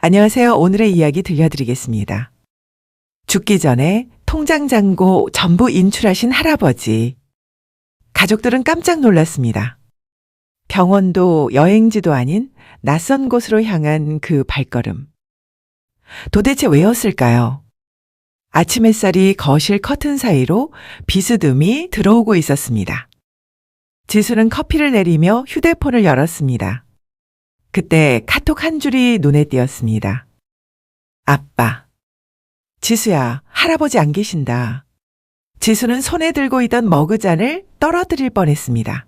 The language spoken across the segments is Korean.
안녕하세요. 오늘의 이야기 들려드리겠습니다. 죽기 전에 통장 잔고 전부 인출하신 할아버지. 가족들은 깜짝 놀랐습니다. 병원도 여행지도 아닌 낯선 곳으로 향한 그 발걸음. 도대체 왜였을까요? 아침 햇살이 거실 커튼 사이로 비스듬히 들어오고 있었습니다. 지수는 커피를 내리며 휴대폰을 열었습니다. 그때 카톡 한 줄이 눈에 띄었습니다. 아빠. 지수야, 할아버지 안 계신다. 지수는 손에 들고 있던 머그잔을 떨어뜨릴 뻔했습니다.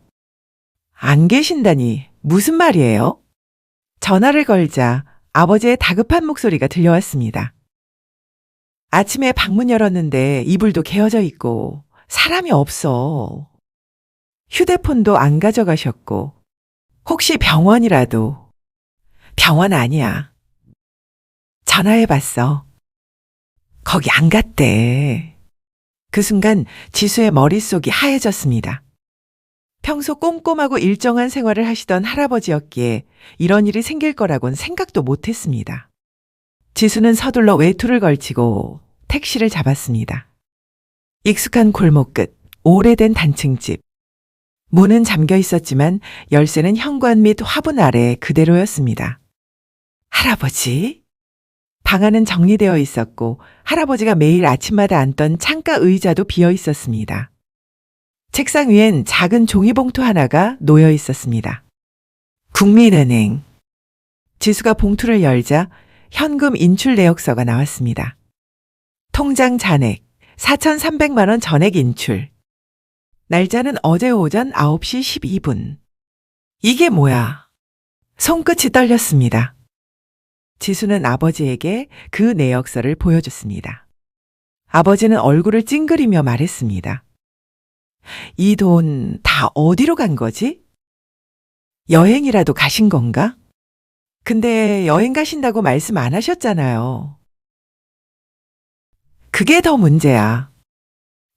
안 계신다니 무슨 말이에요? 전화를 걸자 아버지의 다급한 목소리가 들려왔습니다. 아침에 방문 열었는데 이불도 개어져 있고 사람이 없어. 휴대폰도 안 가져가셨고 혹시 병원이라도. 병원 아니야. 전화해봤어. 거기 안 갔대. 그 순간 지수의 머릿속이 하얘졌습니다. 평소 꼼꼼하고 일정한 생활을 하시던 할아버지였기에 이런 일이 생길 거라고는 생각도 못했습니다. 지수는 서둘러 외투를 걸치고 택시를 잡았습니다. 익숙한 골목 끝, 오래된 단층집. 문은 잠겨 있었지만 열쇠는 현관 및 화분 아래 그대로였습니다. 할아버지? 방 안은 정리되어 있었고 할아버지가 매일 아침마다 앉던 창가 의자도 비어 있었습니다. 책상 위엔 작은 종이봉투 하나가 놓여 있었습니다. 국민은행. 지수가 봉투를 열자 현금 인출 내역서가 나왔습니다. 통장 잔액 4,300만 원 전액 인출. 날짜는 어제 오전 9시 12분. 이게 뭐야? 손끝이 떨렸습니다. 지수는 아버지에게 그 내역서를 보여줬습니다. 아버지는 얼굴을 찡그리며 말했습니다. 이 돈 다 어디로 간 거지? 여행이라도 가신 건가? 근데 여행 가신다고 말씀 안 하셨잖아요. 그게 더 문제야.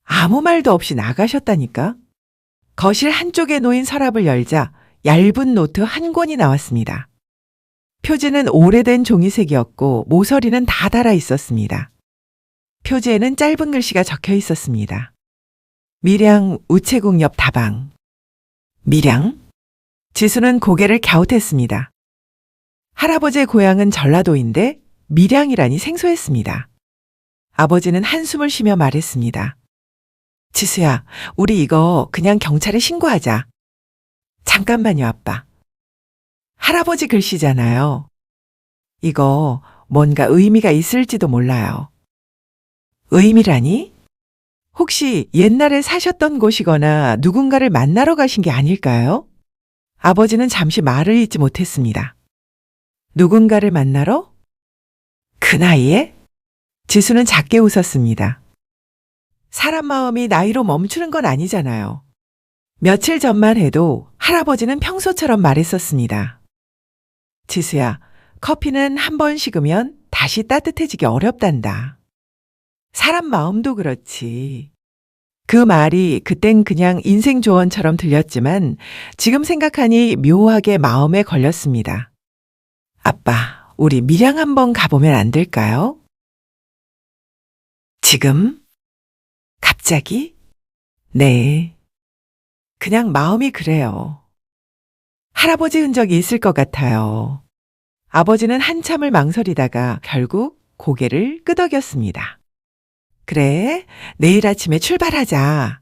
아무 말도 없이 나가셨다니까? 거실 한쪽에 놓인 서랍을 열자 얇은 노트 한 권이 나왔습니다. 표지는 오래된 종이색이었고 모서리는 다 달아 있었습니다. 표지에는 짧은 글씨가 적혀 있었습니다. 밀양 우체국 옆 다방. 밀양? 지수는 고개를 갸웃했습니다. 할아버지의 고향은 전라도인데 밀양이라니 생소했습니다. 아버지는 한숨을 쉬며 말했습니다. 지수야, 우리 이거 그냥 경찰에 신고하자. 잠깐만요, 아빠. 할아버지 글씨잖아요. 이거 뭔가 의미가 있을지도 몰라요. 의미라니? 혹시 옛날에 사셨던 곳이거나 누군가를 만나러 가신 게 아닐까요? 아버지는 잠시 말을 잇지 못했습니다. 누군가를 만나러? 그 나이에? 지수는 작게 웃었습니다. 사람 마음이 나이로 멈추는 건 아니잖아요. 며칠 전만 해도 할아버지는 평소처럼 말했었습니다. 지수야, 커피는 한 번 식으면 다시 따뜻해지기 어렵단다. 사람 마음도 그렇지. 그 말이 그땐 그냥 인생 조언처럼 들렸지만 지금 생각하니 묘하게 마음에 걸렸습니다. 아빠, 우리 밀양 한번 가보면 안 될까요? 지금? 갑자기? 네. 그냥 마음이 그래요. 할아버지 흔적이 있을 것 같아요. 아버지는 한참을 망설이다가 결국 고개를 끄덕였습니다. 그래, 내일 아침에 출발하자.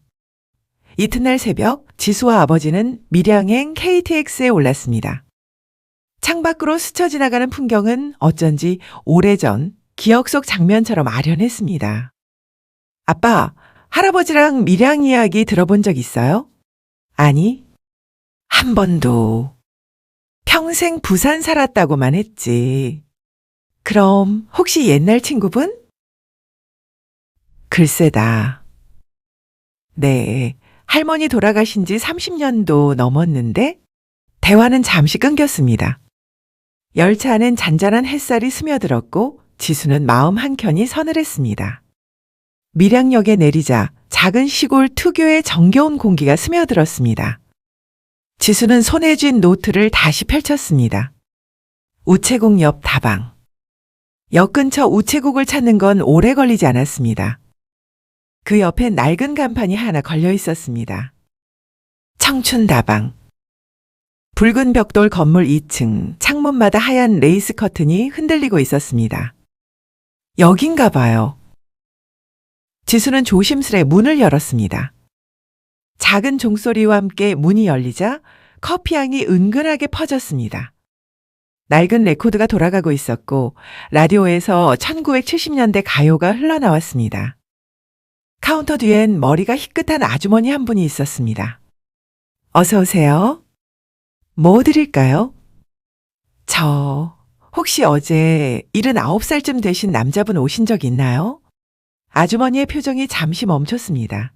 이튿날 새벽 지수와 아버지는 밀양행 KTX에 올랐습니다. 창밖으로 스쳐 지나가는 풍경은 어쩐지 오래전 기억 속 장면처럼 아련했습니다. 아빠, 할아버지랑 밀양 이야기 들어본 적 있어요? 아니, 한 번도. 평생 부산 살았다고만 했지. 그럼 혹시 옛날 친구분? 글쎄다. 네, 할머니 돌아가신 지 30년도 넘었는데 대화는 잠시 끊겼습니다. 열차 안엔 잔잔한 햇살이 스며들었고 지수는 마음 한켠이 서늘했습니다. 밀양역에 내리자 작은 시골 특유의 정겨운 공기가 스며들었습니다. 지수는 손에 쥔 노트를 다시 펼쳤습니다. 우체국 옆 다방. 역 근처 우체국을 찾는 건 오래 걸리지 않았습니다. 그 옆에 낡은 간판이 하나 걸려 있었습니다. 청춘다방. 붉은 벽돌 건물 2층, 창문마다 하얀 레이스 커튼이 흔들리고 있었습니다. 여긴가 봐요. 지수는 조심스레 문을 열었습니다. 작은 종소리와 함께 문이 열리자 커피향이 은근하게 퍼졌습니다. 낡은 레코드가 돌아가고 있었고 라디오에서 1970년대 가요가 흘러나왔습니다. 카운터 뒤엔 머리가 희끗한 아주머니 한 분이 있었습니다. 어서 오세요. 뭐 드릴까요? 혹시 어제 79살쯤 되신 남자분 오신 적 있나요? 아주머니의 표정이 잠시 멈췄습니다.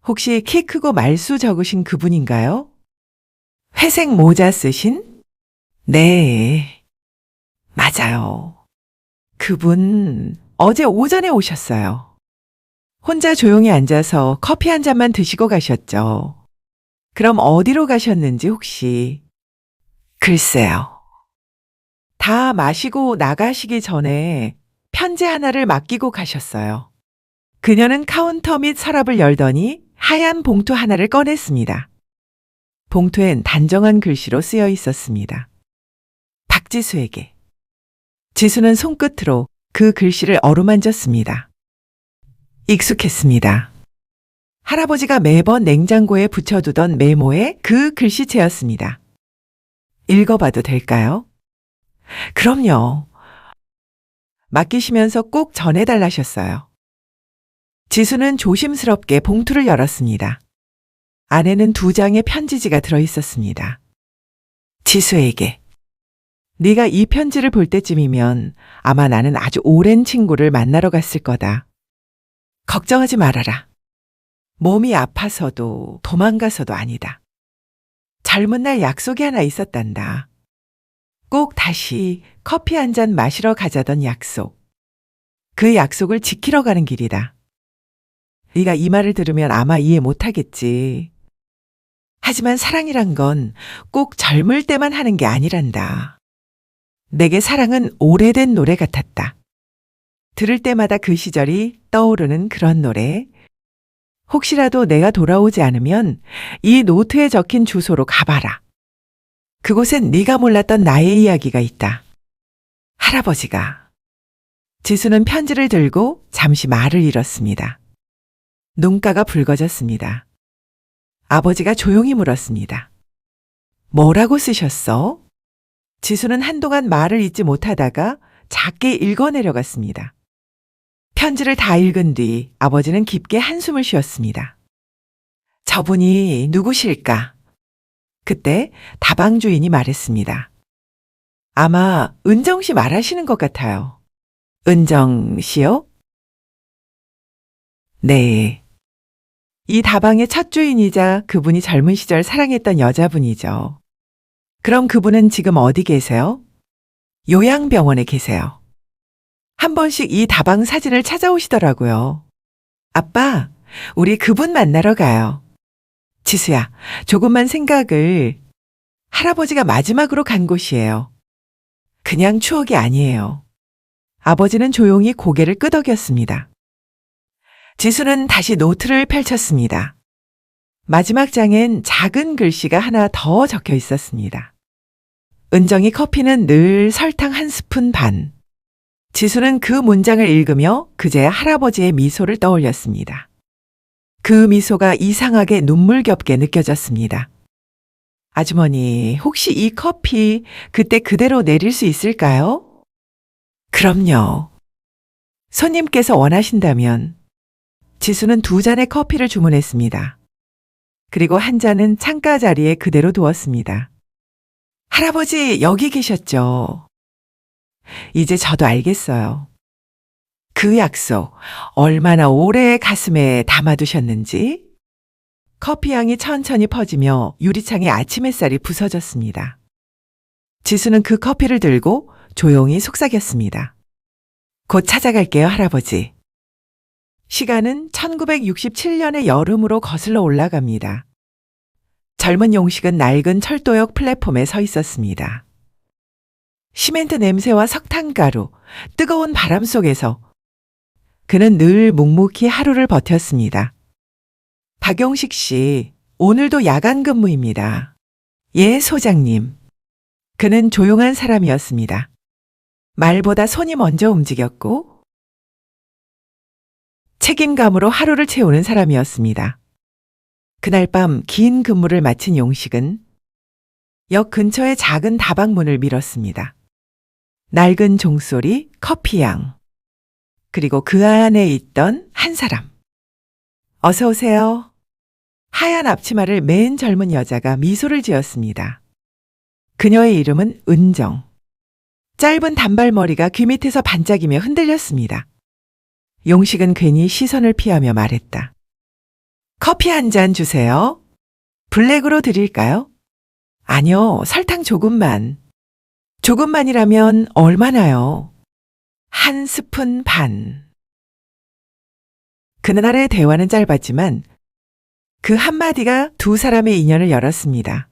혹시 키 크고 말수 적으신 그분인가요? 회색 모자 쓰신? 네, 맞아요. 그분 어제 오전에 오셨어요. 혼자 조용히 앉아서 커피 한 잔만 드시고 가셨죠. 그럼 어디로 가셨는지 혹시? 글쎄요. 다 마시고 나가시기 전에 편지 하나를 맡기고 가셨어요. 그녀는 카운터 및 서랍을 열더니 하얀 봉투 하나를 꺼냈습니다. 봉투엔 단정한 글씨로 쓰여 있었습니다. 박지수에게. 지수는 손끝으로 그 글씨를 어루만졌습니다. 익숙했습니다. 할아버지가 매번 냉장고에 붙여두던 메모에 그 글씨체였습니다. 읽어봐도 될까요? 그럼요. 맡기시면서 꼭 전해달라셨어요. 지수는 조심스럽게 봉투를 열었습니다. 안에는 2장의 편지지가 들어있었습니다. 지수에게. 네가 이 편지를 볼 때쯤이면 아마 나는 아주 오랜 친구를 만나러 갔을 거다. 걱정하지 말아라. 몸이 아파서도 도망가서도 아니다. 젊은 날 약속이 하나 있었단다. 꼭 다시 커피 한 잔 마시러 가자던 약속. 그 약속을 지키러 가는 길이다. 네가 이 말을 들으면 아마 이해 못하겠지. 하지만 사랑이란 건 꼭 젊을 때만 하는 게 아니란다. 내게 사랑은 오래된 노래 같았다. 들을 때마다 그 시절이 떠오르는 그런 노래. 혹시라도 내가 돌아오지 않으면 이 노트에 적힌 주소로 가봐라. 그곳엔 네가 몰랐던 나의 이야기가 있다. 할아버지가. 지수는 편지를 들고 잠시 말을 잃었습니다. 눈가가 붉어졌습니다. 아버지가 조용히 물었습니다. 뭐라고 쓰셨어? 지수는 한동안 말을 잇지 못하다가 작게 읽어내려갔습니다. 편지를 다 읽은 뒤 아버지는 깊게 한숨을 쉬었습니다. 저분이 누구실까? 그때 다방 주인이 말했습니다. 아마 은정 씨 말하시는 것 같아요. 은정 씨요? 네. 이 다방의 첫 주인이자 그분이 젊은 시절 사랑했던 여자분이죠. 그럼 그분은 지금 어디 계세요? 요양병원에 계세요. 한 번씩 이 다방 사진을 찾아오시더라고요. 아빠, 우리 그분 만나러 가요. 지수야, 조금만 생각을. 할아버지가 마지막으로 간 곳이에요. 그냥 추억이 아니에요. 아버지는 조용히 고개를 끄덕였습니다. 지수는 다시 노트를 펼쳤습니다. 마지막 장엔 작은 글씨가 하나 더 적혀 있었습니다. 은정이 커피는 늘 설탕 1스푼 반. 지수는 그 문장을 읽으며 그제야 할아버지의 미소를 떠올렸습니다. 그 미소가 이상하게 눈물겹게 느껴졌습니다. 아주머니, 혹시 이 커피 그때 그대로 내릴 수 있을까요? 그럼요. 손님께서 원하신다면. 지수는 2잔의 커피를 주문했습니다. 그리고 한 잔은 창가 자리에 그대로 두었습니다. 할아버지, 여기 계셨죠? 이제 저도 알겠어요. 그 약속 얼마나 오래 가슴에 담아두셨는지. 커피 향이 천천히 퍼지며 유리창에 아침 햇살이 부서졌습니다. 지수는 그 커피를 들고 조용히 속삭였습니다. 곧 찾아갈게요, 할아버지. 시간은 1967년의 여름으로 거슬러 올라갑니다. 젊은 용식은 낡은 철도역 플랫폼에 서 있었습니다. 시멘트 냄새와 석탄가루, 뜨거운 바람 속에서 그는 늘 묵묵히 하루를 버텼습니다. 박용식 씨, 오늘도 야간 근무입니다. 예, 소장님. 그는 조용한 사람이었습니다. 말보다 손이 먼저 움직였고 책임감으로 하루를 채우는 사람이었습니다. 그날 밤 긴 근무를 마친 용식은 역 근처의 작은 다방문을 밀었습니다. 낡은 종소리, 커피향, 그리고 그 안에 있던 한 사람. 어서 오세요. 하얀 앞치마를 맨 젊은 여자가 미소를 지었습니다. 그녀의 이름은 은정. 짧은 단발머리가 귀 밑에서 반짝이며 흔들렸습니다. 용식은 괜히 시선을 피하며 말했다. 커피 한 잔 주세요. 블랙으로 드릴까요? 아니요, 설탕 조금만. 조금만이라면 얼마나요? 한 스푼 반. 그날의 대화는 짧았지만 그 한마디가 두 사람의 인연을 열었습니다.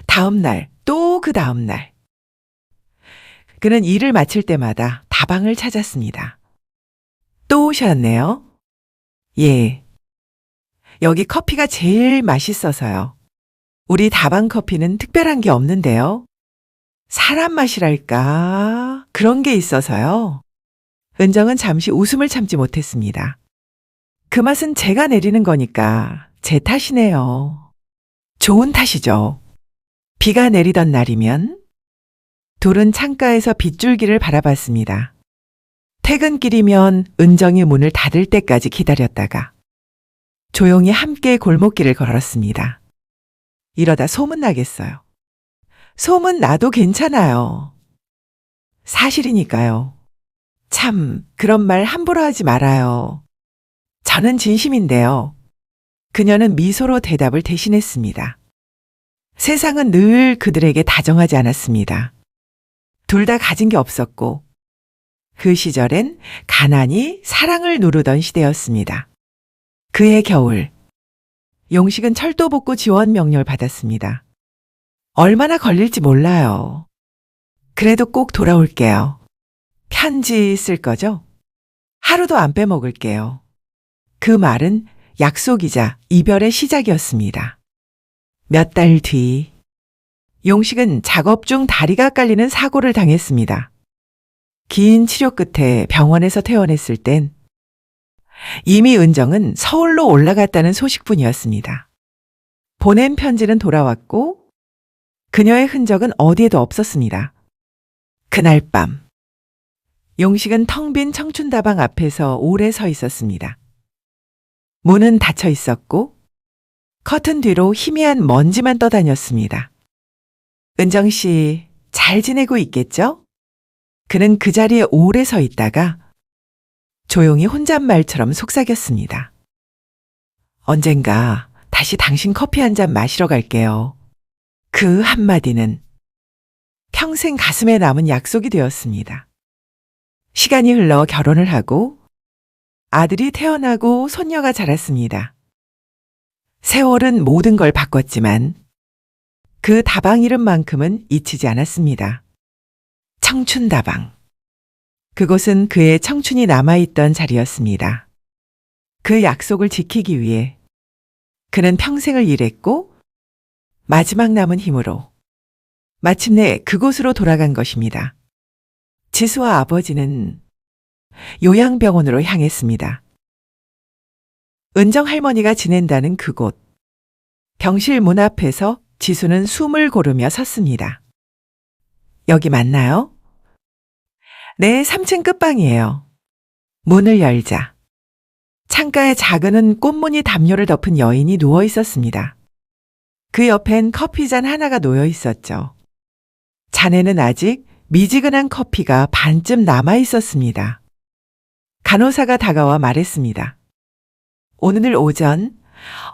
다음 날, 또 그 다음 날. 그는 일을 마칠 때마다 다방을 찾았습니다. 또 오셨네요. 예. 여기 커피가 제일 맛있어서요. 우리 다방 커피는 특별한 게 없는데요. 사람 맛이랄까 그런 게 있어서요. 은정은 잠시 웃음을 참지 못했습니다. 그 맛은 제가 내리는 거니까 제 탓이네요. 좋은 탓이죠. 비가 내리던 날이면 둘은 창가에서 빗줄기를 바라봤습니다. 퇴근길이면 은정이 문을 닫을 때까지 기다렸다가 조용히 함께 골목길을 걸었습니다. 이러다 소문나겠어요. 소문 나도 괜찮아요. 사실이니까요. 참, 그런 말 함부로 하지 말아요. 저는 진심인데요. 그녀는 미소로 대답을 대신했습니다. 세상은 늘 그들에게 다정하지 않았습니다. 둘 다 가진 게 없었고 그 시절엔 가난이 사랑을 누르던 시대였습니다. 그해 겨울, 용식은 철도 복구 지원 명령을 받았습니다. 얼마나 걸릴지 몰라요. 그래도 꼭 돌아올게요. 편지 쓸 거죠? 하루도 안 빼먹을게요. 그 말은 약속이자 이별의 시작이었습니다. 몇 달 뒤, 용식은 작업 중 다리가 깔리는 사고를 당했습니다. 긴 치료 끝에 병원에서 퇴원했을 땐 이미 은정은 서울로 올라갔다는 소식뿐이었습니다. 보낸 편지는 돌아왔고 그녀의 흔적은 어디에도 없었습니다. 그날 밤, 용식은 텅 빈 청춘다방 앞에서 오래 서 있었습니다. 문은 닫혀 있었고 커튼 뒤로 희미한 먼지만 떠다녔습니다. 은정 씨, 잘 지내고 있겠죠? 그는 그 자리에 오래 서 있다가 조용히 혼잣말처럼 속삭였습니다. 언젠가 다시 당신 커피 한 잔 마시러 갈게요. 그 한마디는 평생 가슴에 남은 약속이 되었습니다. 시간이 흘러 결혼을 하고 아들이 태어나고 손녀가 자랐습니다. 세월은 모든 걸 바꿨지만 그 다방 이름만큼은 잊히지 않았습니다. 청춘다방. 그곳은 그의 청춘이 남아있던 자리였습니다. 그 약속을 지키기 위해 그는 평생을 일했고 마지막 남은 힘으로 마침내 그곳으로 돌아간 것입니다. 지수와 아버지는 요양병원으로 향했습니다. 은정 할머니가 지낸다는 그곳. 병실 문 앞에서 지수는 숨을 고르며 섰습니다. 여기 맞나요? 네, 3층 끝방이에요. 문을 열자 창가에 작은 꽃무늬 담요를 덮은 여인이 누워 있었습니다. 그 옆엔 커피잔 하나가 놓여 있었죠. 잔에는 아직 미지근한 커피가 반쯤 남아 있었습니다. 간호사가 다가와 말했습니다. 오늘 오전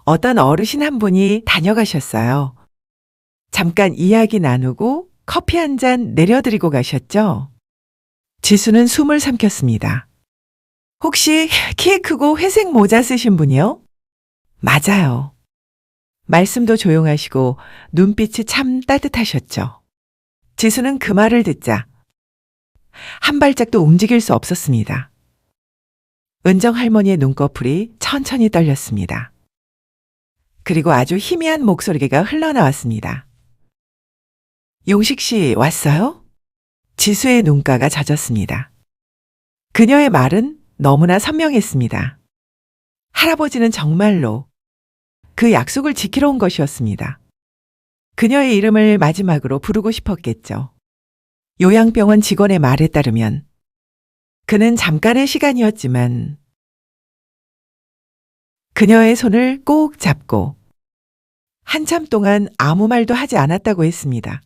어떤 어르신 한 분이 다녀가셨어요. 잠깐 이야기 나누고 커피 한 잔 내려드리고 가셨죠? 지수는 숨을 삼켰습니다. 혹시 키 크고 회색 모자 쓰신 분이요? 맞아요. 말씀도 조용하시고 눈빛이 참 따뜻하셨죠. 지수는 그 말을 듣자 한 발짝도 움직일 수 없었습니다. 은정 할머니의 눈꺼풀이 천천히 떨렸습니다. 그리고 아주 희미한 목소리가 흘러나왔습니다. 용식 씨 왔어요? 지수의 눈가가 젖었습니다. 그녀의 말은 너무나 선명했습니다. 할아버지는 정말로 그 약속을 지키러 온 것이었습니다. 그녀의 이름을 마지막으로 부르고 싶었겠죠. 요양병원 직원의 말에 따르면 그는 잠깐의 시간이었지만 그녀의 손을 꼭 잡고 한참 동안 아무 말도 하지 않았다고 했습니다.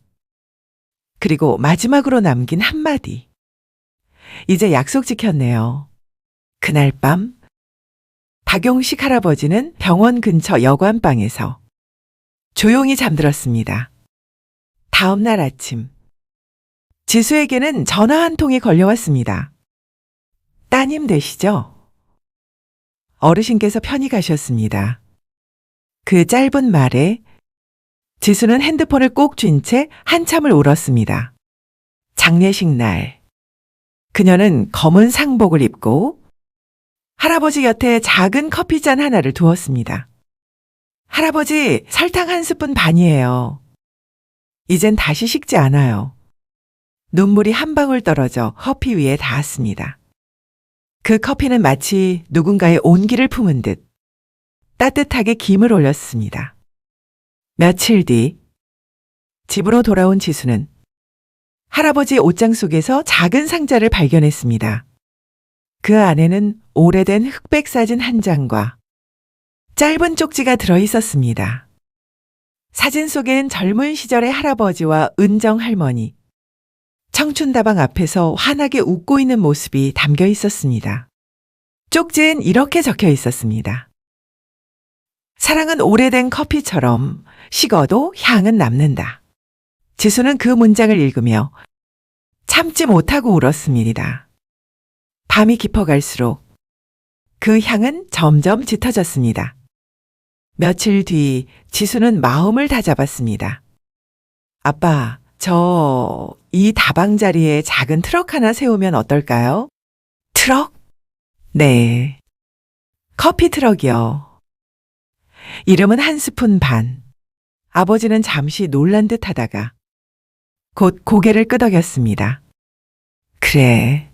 그리고 마지막으로 남긴 한마디. 이제 약속 지켰네요. 그날 밤 박용식 할아버지는 병원 근처 여관방에서 조용히 잠들었습니다. 다음 날 아침 지수에게는 전화 한 통이 걸려왔습니다. 따님 되시죠? 어르신께서 편히 가셨습니다. 그 짧은 말에 지수는 핸드폰을 꼭 쥔 채 한참을 울었습니다. 장례식 날 그녀는 검은 상복을 입고 할아버지 곁에 작은 커피잔 하나를 두었습니다. 할아버지, 설탕 한 스푼 반이에요. 이젠 다시 식지 않아요. 눈물이 한 방울 떨어져 커피 위에 닿았습니다. 그 커피는 마치 누군가의 온기를 품은 듯 따뜻하게 김을 올렸습니다. 며칠 뒤 집으로 돌아온 지수는 할아버지의 옷장 속에서 작은 상자를 발견했습니다. 그 안에는 오래된 흑백 사진 한 장과 짧은 쪽지가 들어 있었습니다. 사진 속엔 젊은 시절의 할아버지와 은정 할머니, 청춘다방 앞에서 환하게 웃고 있는 모습이 담겨 있었습니다. 쪽지엔 이렇게 적혀 있었습니다. 사랑은 오래된 커피처럼 식어도 향은 남는다. 지수는 그 문장을 읽으며 참지 못하고 울었습니다. 밤이 깊어갈수록 그 향은 점점 짙어졌습니다. 며칠 뒤 지수는 마음을 다잡았습니다. 아빠, 저 이 다방 자리에 작은 트럭 하나 세우면 어떨까요? 트럭? 네. 커피 트럭이요. 이름은 한 스푼 반. 아버지는 잠시 놀란 듯 하다가 곧 고개를 끄덕였습니다. 그래.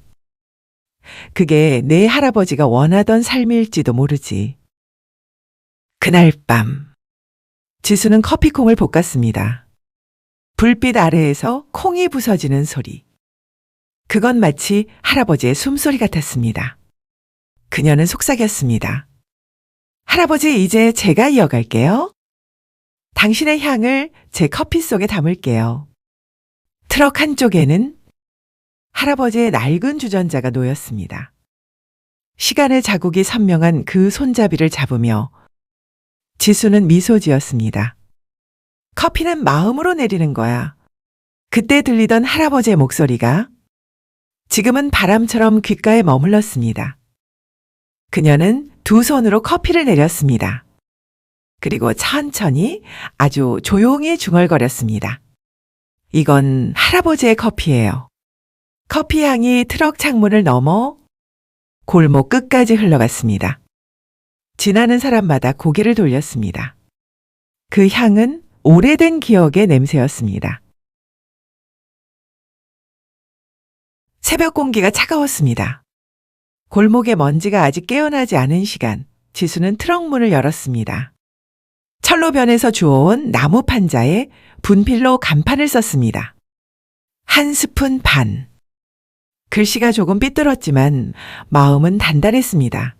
그게 내 할아버지가 원하던 삶일지도 모르지. 그날 밤, 지수는 커피콩을 볶았습니다. 불빛 아래에서 콩이 부서지는 소리. 그건 마치 할아버지의 숨소리 같았습니다. 그녀는 속삭였습니다. 할아버지, 이제 제가 이어갈게요. 당신의 향을 제 커피 속에 담을게요. 트럭 한쪽에는 할아버지의 낡은 주전자가 놓였습니다. 시간의 자국이 선명한 그 손잡이를 잡으며 지수는 미소 지었습니다. 커피는 마음으로 내리는 거야. 그때 들리던 할아버지의 목소리가 지금은 바람처럼 귓가에 머물렀습니다. 그녀는 두 손으로 커피를 내렸습니다. 그리고 천천히 아주 조용히 중얼거렸습니다. 이건 할아버지의 커피예요. 커피 향이 트럭 창문을 넘어 골목 끝까지 흘러갔습니다. 지나는 사람마다 고개를 돌렸습니다. 그 향은 오래된 기억의 냄새였습니다. 새벽 공기가 차가웠습니다. 골목의 먼지가 아직 깨어나지 않은 시간, 지수는 트럭 문을 열었습니다. 철로변에서 주워온 나무 판자에 분필로 간판을 썼습니다. 한 스푼 반. 글씨가 조금 삐뚤었지만 마음은 단단했습니다.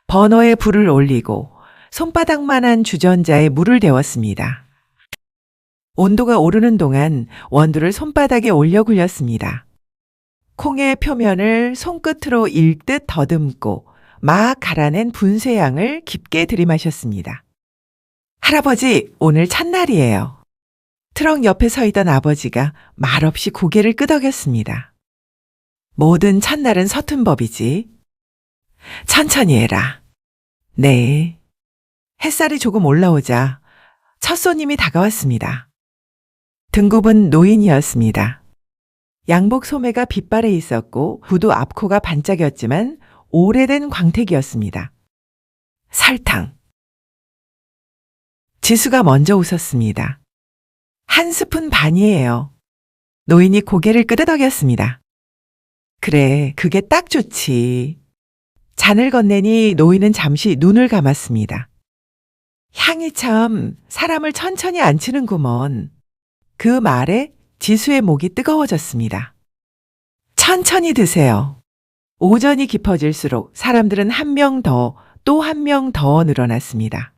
버너에 불을 올리고 손바닥만한 주전자에 물을 데웠습니다. 온도가 오르는 동안 원두를 손바닥에 올려 굴렸습니다. 콩의 표면을 손끝으로 일듯 더듬고 막 갈아낸 분쇄향을 깊게 들이마셨습니다. 할아버지, 오늘 첫날이에요. 트럭 옆에 서 있던 아버지가 말없이 고개를 끄덕였습니다. 모든 첫날은 서툰 법이지. 천천히 해라. 네. 햇살이 조금 올라오자 첫 손님이 다가왔습니다. 등급은 노인이었습니다. 양복 소매가 빗발에 있었고 구두 앞코가 반짝였지만 오래된 광택이었습니다. 설탕. 지수가 먼저 웃었습니다. 한 스푼 반이에요. 노인이 고개를 끄덕였습니다. 그래, 그게 딱 좋지. 잔을 건네니 노인은 잠시 눈을 감았습니다. 향이 참 사람을 천천히 앉히는구먼. 그 말에 지수의 목이 뜨거워졌습니다. 천천히 드세요. 오전이 깊어질수록 사람들은 한 명 더, 또 한 명 더 늘어났습니다.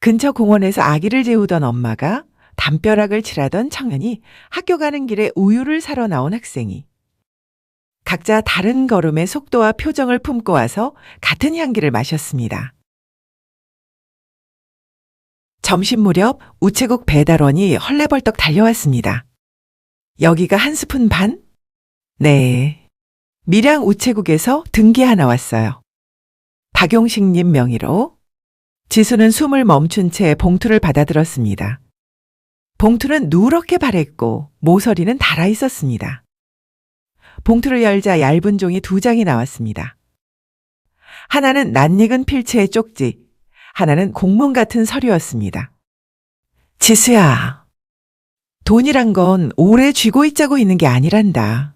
근처 공원에서 아기를 재우던 엄마가, 담벼락을 칠하던 청년이, 학교 가는 길에 우유를 사러 나온 학생이, 각자 다른 걸음의 속도와 표정을 품고 와서 같은 향기를 마셨습니다. 점심 무렵 우체국 배달원이 헐레벌떡 달려왔습니다. 여기가 한 스푼 반? 네. 밀양 우체국에서 등기 하나 왔어요. 박용식님 명의로. 지수는 숨을 멈춘 채 봉투를 받아들었습니다. 봉투는 누렇게 바랬고 모서리는 닳아 있었습니다. 봉투를 열자 얇은 종이 2장이 나왔습니다. 하나는 낯익은 필체의 쪽지, 하나는 공문 같은 서류였습니다. 지수야, 돈이란 건 오래 쥐고 있자고 있는 게 아니란다.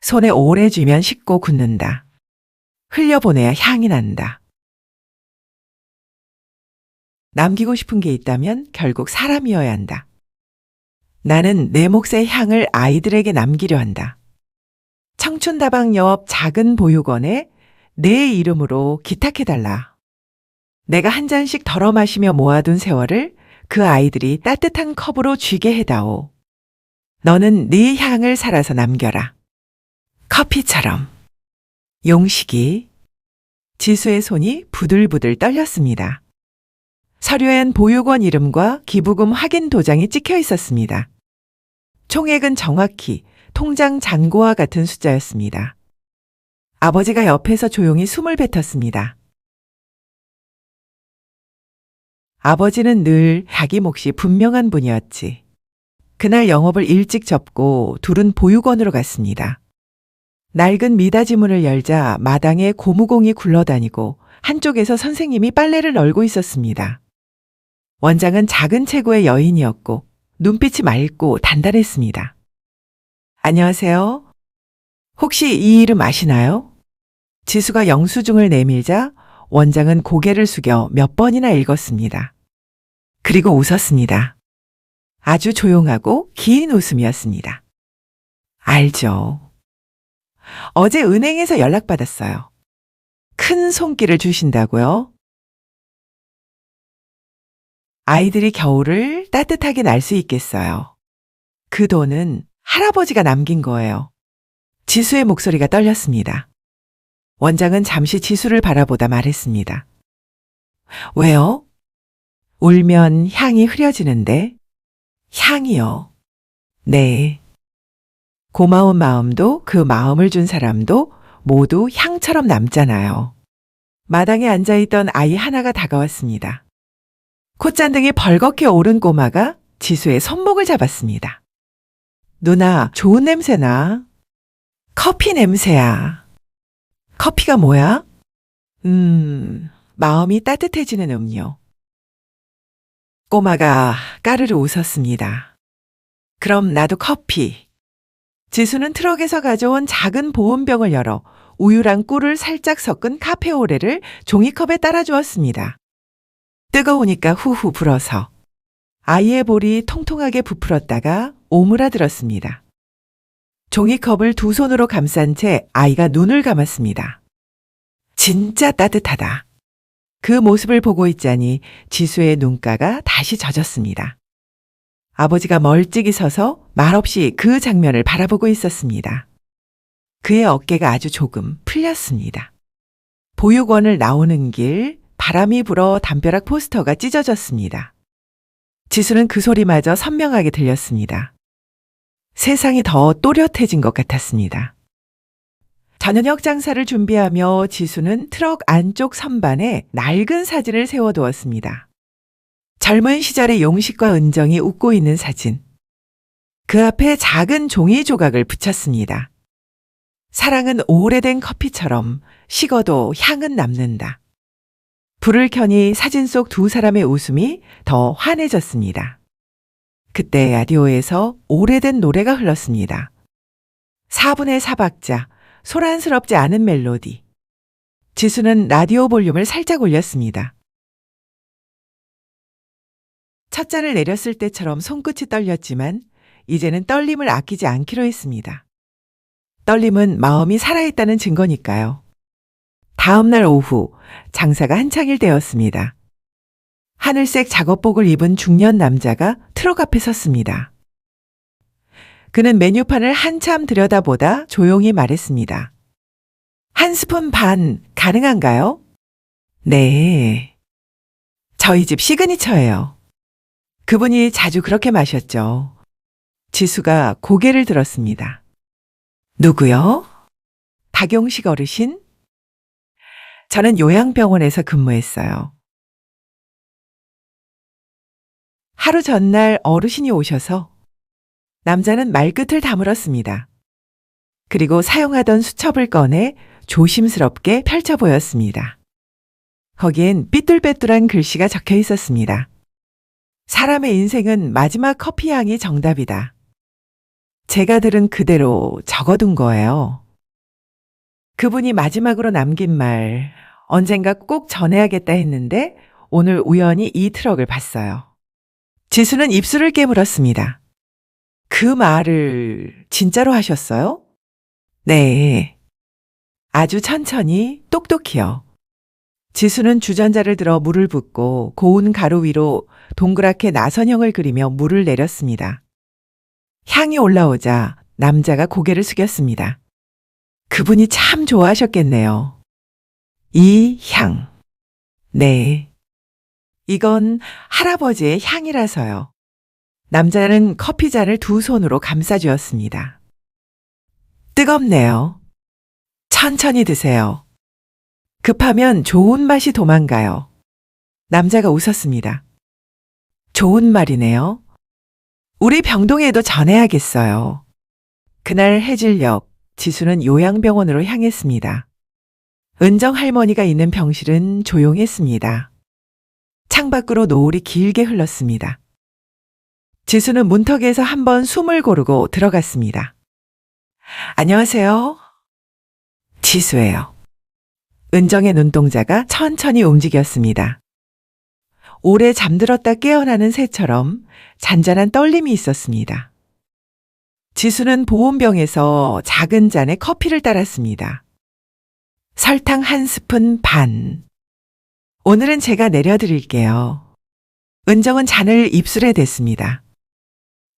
손에 오래 쥐면 식고 굳는다. 흘려보내야 향이 난다. 남기고 싶은 게 있다면 결국 사람이어야 한다. 나는 내 몫의 향을 아이들에게 남기려 한다. 청춘다방 옆 작은 보육원에 내 이름으로 기탁해달라. 내가 한 잔씩 덜어 마시며 모아둔 세월을 그 아이들이 따뜻한 컵으로 쥐게 해다오. 너는 네 향을 살아서 남겨라. 커피처럼. 용식이. 지수의 손이 부들부들 떨렸습니다. 서류엔 보육원 이름과 기부금 확인 도장이 찍혀 있었습니다. 총액은 정확히 통장 잔고와 같은 숫자였습니다. 아버지가 옆에서 조용히 숨을 뱉었습니다. 아버지는 늘 자기 몫이 분명한 분이었지. 그날 영업을 일찍 접고 둘은 보육원으로 갔습니다. 낡은 미닫이 문을 열자 마당에 고무공이 굴러다니고 한쪽에서 선생님이 빨래를 널고 있었습니다. 원장은 작은 체구의 여인이었고 눈빛이 맑고 단단했습니다. 안녕하세요. 혹시 이 이름 아시나요? 지수가 영수증을 내밀자 원장은 고개를 숙여 몇 번이나 읽었습니다. 그리고 웃었습니다. 아주 조용하고 긴 웃음이었습니다. 알죠. 어제 은행에서 연락받았어요. 큰 손길을 주신다고요? 아이들이 겨울을 따뜻하게 날 수 있겠어요. 그 돈은 할아버지가 남긴 거예요. 지수의 목소리가 떨렸습니다. 원장은 잠시 지수를 바라보다 말했습니다. 왜요? 울면 향이 흐려지는데. 향이요. 네. 고마운 마음도 그 마음을 준 사람도 모두 향처럼 남잖아요. 마당에 앉아있던 아이 하나가 다가왔습니다. 콧잔등이 벌겋게 오른 꼬마가 지수의 손목을 잡았습니다. 누나, 좋은 냄새나. 커피 냄새야. 커피가 뭐야? 마음이 따뜻해지는 음료. 꼬마가 까르르 웃었습니다. 그럼 나도 커피. 지수는 트럭에서 가져온 작은 보온병을 열어 우유랑 꿀을 살짝 섞은 카페오레를 종이컵에 따라주었습니다. 뜨거우니까 후후 불어서. 아이의 볼이 통통하게 부풀었다가 오므라들었습니다. 종이컵을 2손으로 감싼 채 아이가 눈을 감았습니다. 진짜 따뜻하다. 그 모습을 보고 있자니 지수의 눈가가 다시 젖었습니다. 아버지가 멀찍이 서서 말없이 그 장면을 바라보고 있었습니다. 그의 어깨가 아주 조금 풀렸습니다. 보육원을 나오는 길, 바람이 불어 담벼락 포스터가 찢어졌습니다. 지수는 그 소리마저 선명하게 들렸습니다. 세상이 더 또렷해진 것 같았습니다. 저녁 장사를 준비하며 지수는 트럭 안쪽 선반에 낡은 사진을 세워두었습니다. 젊은 시절의 용식과 은정이 웃고 있는 사진. 그 앞에 작은 종이 조각을 붙였습니다. 사랑은 오래된 커피처럼 식어도 향은 남는다. 불을 켜니 사진 속 두 사람의 웃음이 더 환해졌습니다. 그때 라디오에서 오래된 노래가 흘렀습니다. 4분의 4박자, 소란스럽지 않은 멜로디. 지수는 라디오 볼륨을 살짝 올렸습니다. 첫 잔을 내렸을 때처럼 손끝이 떨렸지만 이제는 떨림을 아끼지 않기로 했습니다. 떨림은 마음이 살아있다는 증거니까요. 다음 날 오후 장사가 한창일 때였습니다. 하늘색 작업복을 입은 중년 남자가 트럭 앞에 섰습니다. 그는 메뉴판을 한참 들여다보다 조용히 말했습니다. 한 스푼 반 가능한가요? 네. 저희 집 시그니처예요. 그분이 자주 그렇게 마셨죠. 지수가 고개를 들었습니다. 누구요? 박용식 어르신? 저는 요양병원에서 근무했어요. 하루 전날 어르신이 오셔서 남자는 말끝을 다물었습니다. 그리고 사용하던 수첩을 꺼내 조심스럽게 펼쳐 보였습니다. 거기엔 삐뚤빼뚤한 글씨가 적혀 있었습니다. 사람의 인생은 마지막 커피 향이 정답이다. 제가 들은 그대로 적어둔 거예요. 그분이 마지막으로 남긴 말, 언젠가 꼭 전해야겠다 했는데 오늘 우연히 이 트럭을 봤어요. 지수는 입술을 깨물었습니다. 그 말을 진짜로 하셨어요? 네. 아주 천천히 똑똑히요. 지수는 주전자를 들어 물을 붓고 고운 가루 위로 동그랗게 나선형을 그리며 물을 내렸습니다. 향이 올라오자 남자가 고개를 숙였습니다. 그분이 참 좋아하셨겠네요. 이 향. 네. 이건 할아버지의 향이라서요. 남자는 커피잔을 두 손으로 감싸주었습니다. 뜨겁네요. 천천히 드세요. 급하면 좋은 맛이 도망가요. 남자가 웃었습니다. 좋은 말이네요. 우리 병동에도 전해야겠어요. 그날 해질녘 지수는 요양병원으로 향했습니다. 은정 할머니가 있는 병실은 조용했습니다. 창밖으로 노을이 길게 흘렀습니다. 지수는 문턱에서 한번 숨을 고르고 들어갔습니다. 안녕하세요. 지수예요. 은정의 눈동자가 천천히 움직였습니다. 오래 잠들었다 깨어나는 새처럼 잔잔한 떨림이 있었습니다. 지수는 보온병에서 작은 잔에 커피를 따랐습니다. 설탕 한 스푼 반. 오늘은 제가 내려드릴게요. 은정은 잔을 입술에 댔습니다.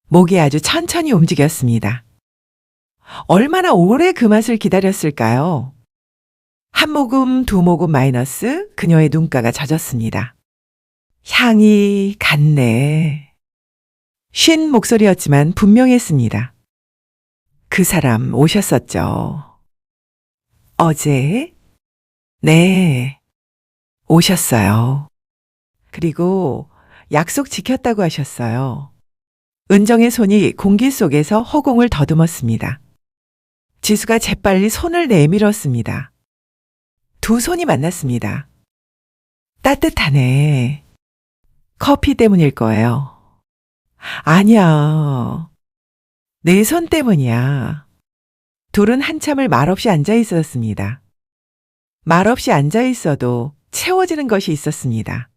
목이 아주 천천히 움직였습니다. 얼마나 오래 그 맛을 기다렸을까요? 한 모금, 두 모금 마이너스 그녀의 눈가가 젖었습니다. 향이 갔네. 쉰 목소리였지만 분명했습니다. 그 사람 오셨었죠. 어제? 네. 오셨어요. 그리고 약속 지켰다고 하셨어요. 은정의 손이 공기 속에서 허공을 더듬었습니다. 지수가 재빨리 손을 내밀었습니다. 두 손이 만났습니다. 따뜻하네. 커피 때문일 거예요. 아니야. 내 손 때문이야. 둘은 한참을 말없이 앉아 있었습니다. 말없이 앉아 있어도 채워지는 것이 있었습니다.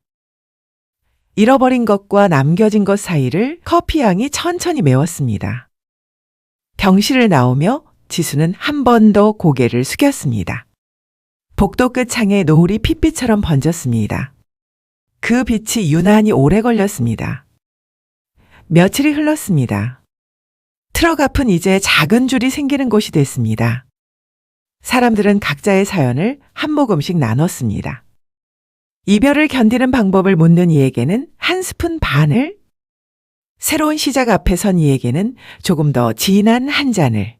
잃어버린 것과 남겨진 것 사이를 커피향이 천천히 메웠습니다. 병실을 나오며 지수는 한 번 더 고개를 숙였습니다. 복도 끝 창에 노을이 핏빛처럼 번졌습니다. 그 빛이 유난히 오래 걸렸습니다. 며칠이 흘렀습니다. 트럭 앞은 이제 작은 줄이 생기는 곳이 됐습니다. 사람들은 각자의 사연을 한 모금씩 나눴습니다. 이별을 견디는 방법을 묻는 이에게는 한 스푼 반을, 새로운 시작 앞에 선 이에게는 조금 더 진한 한 잔을.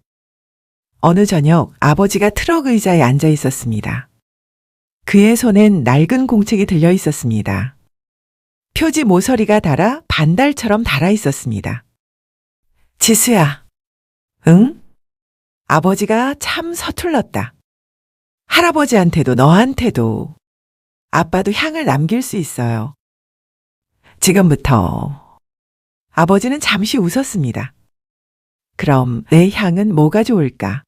어느 저녁 아버지가 트럭 의자에 앉아 있었습니다. 그의 손엔 낡은 공책이 들려 있었습니다. 표지 모서리가 달아 반달처럼 달아 있었습니다. 지수야. 응? 아버지가 참 서툴렀다. 할아버지한테도 너한테도 아빠도 향을 남길 수 있어요. 지금부터. 아버지는 잠시 웃었습니다. 그럼 내 향은 뭐가 좋을까?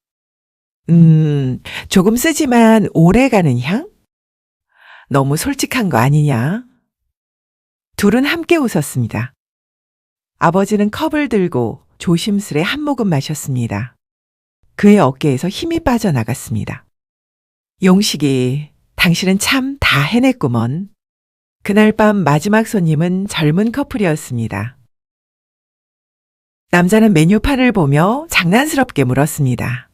조금 쓰지만 오래 가는 향? 너무 솔직한 거 아니냐? 둘은 함께 웃었습니다. 아버지는 컵을 들고 조심스레 한 모금 마셨습니다. 그의 어깨에서 힘이 빠져나갔습니다. 용식이, 당신은 참 다 해냈구먼. 그날 밤 마지막 손님은 젊은 커플이었습니다. 남자는 메뉴판을 보며 장난스럽게 물었습니다.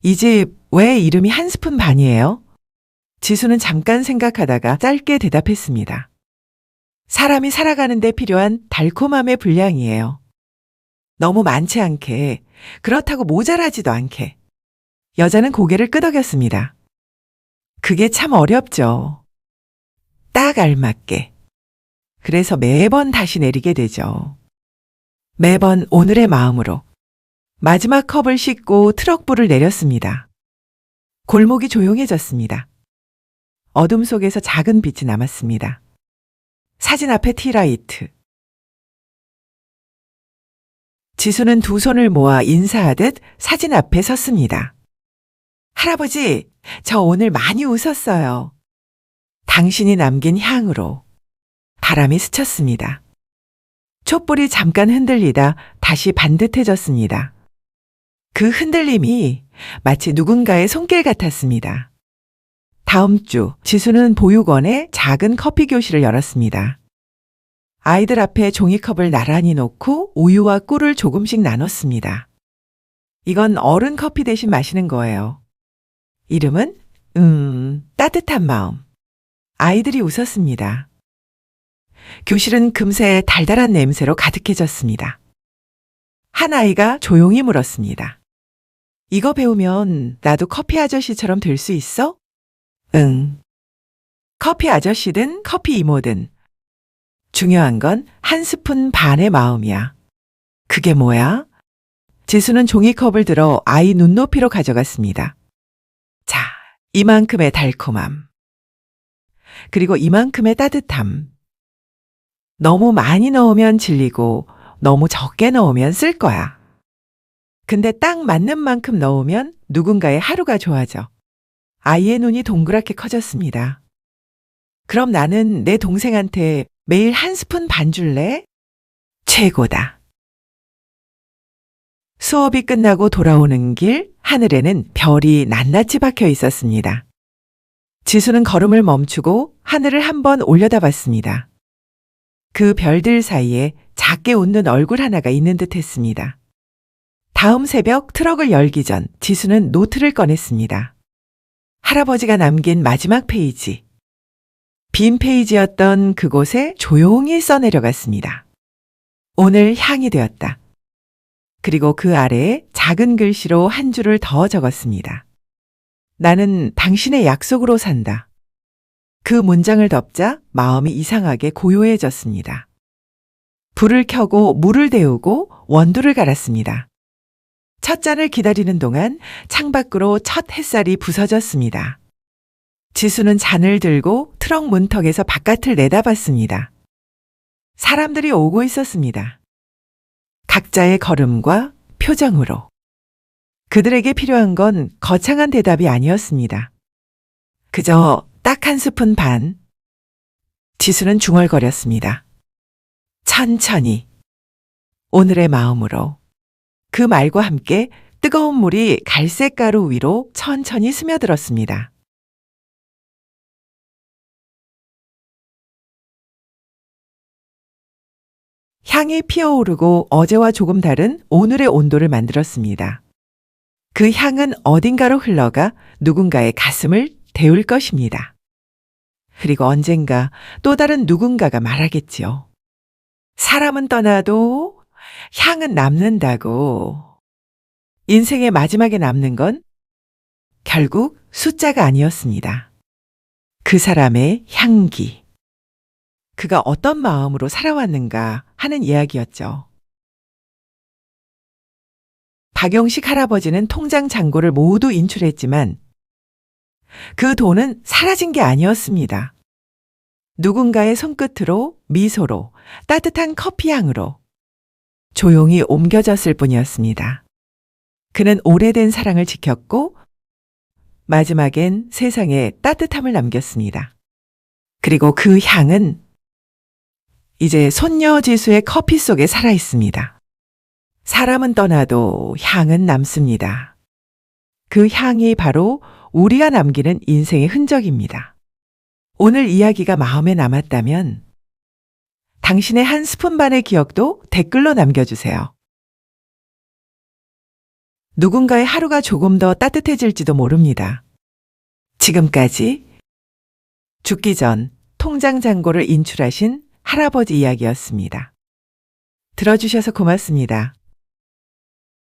이 집 왜 이름이 한 스푼 반이에요? 지수는 잠깐 생각하다가 짧게 대답했습니다. 사람이 살아가는데 필요한 달콤함의 분량이에요. 너무 많지 않게, 그렇다고 모자라지도 않게. 여자는 고개를 끄덕였습니다. 그게 참 어렵죠. 딱 알맞게. 그래서 매번 다시 내리게 되죠. 매번 오늘의 마음으로. 마지막 컵을 씻고 트럭불을 내렸습니다. 골목이 조용해졌습니다. 어둠 속에서 작은 빛이 남았습니다. 사진 앞에 티라이트. 지수는 두 손을 모아 인사하듯 사진 앞에 섰습니다. 할아버지, 저 오늘 많이 웃었어요. 당신이 남긴 향으로. 바람이 스쳤습니다. 촛불이 잠깐 흔들리다 다시 반듯해졌습니다. 그 흔들림이 마치 누군가의 손길 같았습니다. 다음 주 지수는 보육원에 작은 커피 교실을 열었습니다. 아이들 앞에 종이컵을 나란히 놓고 우유와 꿀을 조금씩 나눴습니다. 이건 어른 커피 대신 마시는 거예요. 이름은 따뜻한 마음. 아이들이 웃었습니다. 교실은 금세 달달한 냄새로 가득해졌습니다. 한 아이가 조용히 물었습니다. 이거 배우면 나도 커피 아저씨처럼 될 수 있어? 응. 커피 아저씨든 커피 이모든. 중요한 건 한 스푼 반의 마음이야. 그게 뭐야? 지수는 종이컵을 들어 아이 눈높이로 가져갔습니다. 자, 이만큼의 달콤함. 그리고 이만큼의 따뜻함. 너무 많이 넣으면 질리고 너무 적게 넣으면 쓸 거야. 근데 딱 맞는 만큼 넣으면 누군가의 하루가 좋아져. 아이의 눈이 동그랗게 커졌습니다. 그럼 나는 내 동생한테 매일 한 스푼 반 줄래? 최고다. 수업이 끝나고 돌아오는 길 하늘에는 별이 낱낱이 박혀 있었습니다. 지수는 걸음을 멈추고 하늘을 한번 올려다봤습니다. 그 별들 사이에 작게 웃는 얼굴 하나가 있는 듯 했습니다. 다음 새벽 트럭을 열기 전 지수는 노트를 꺼냈습니다. 할아버지가 남긴 마지막 페이지. 빈 페이지였던 그곳에 조용히 써내려갔습니다. 오늘 향이 되었다. 그리고 그 아래에 작은 글씨로 한 줄을 더 적었습니다. 나는 당신의 약속으로 산다. 그 문장을 덮자 마음이 이상하게 고요해졌습니다. 불을 켜고 물을 데우고 원두를 갈았습니다. 첫 잔을 기다리는 동안 창밖으로 첫 햇살이 부서졌습니다. 지수는 잔을 들고 트럭 문턱에서 바깥을 내다봤습니다. 사람들이 오고 있었습니다. 각자의 걸음과 표정으로. 그들에게 필요한 건 거창한 대답이 아니었습니다. 그저 딱 한 스푼 반. 지수는 중얼거렸습니다. 천천히. 오늘의 마음으로. 그 말과 함께 뜨거운 물이 갈색 가루 위로 천천히 스며들었습니다. 향이 피어오르고 어제와 조금 다른 오늘의 온도를 만들었습니다. 그 향은 어딘가로 흘러가 누군가의 가슴을 데울 것입니다. 그리고 언젠가 또 다른 누군가가 말하겠지요. 사람은 떠나도 향은 남는다고. 인생의 마지막에 남는 건 결국 숫자가 아니었습니다. 그 사람의 향기. 그가 어떤 마음으로 살아왔는가 하는 이야기였죠. 박용식 할아버지는 통장 잔고를 모두 인출했지만 그 돈은 사라진 게 아니었습니다. 누군가의 손끝으로, 미소로, 따뜻한 커피 향으로 조용히 옮겨졌을 뿐이었습니다. 그는 오래된 사랑을 지켰고 마지막엔 세상에 따뜻함을 남겼습니다. 그리고 그 향은 이제 손녀 지수의 커피 속에 살아 있습니다. 사람은 떠나도 향은 남습니다. 그 향이 바로 우리가 남기는 인생의 흔적입니다. 오늘 이야기가 마음에 남았다면 당신의 한 스푼 반의 기억도 댓글로 남겨주세요. 누군가의 하루가 조금 더 따뜻해질지도 모릅니다. 지금까지 죽기 전 통장 잔고를 인출하신 할아버지 이야기였습니다. 들어주셔서 고맙습니다.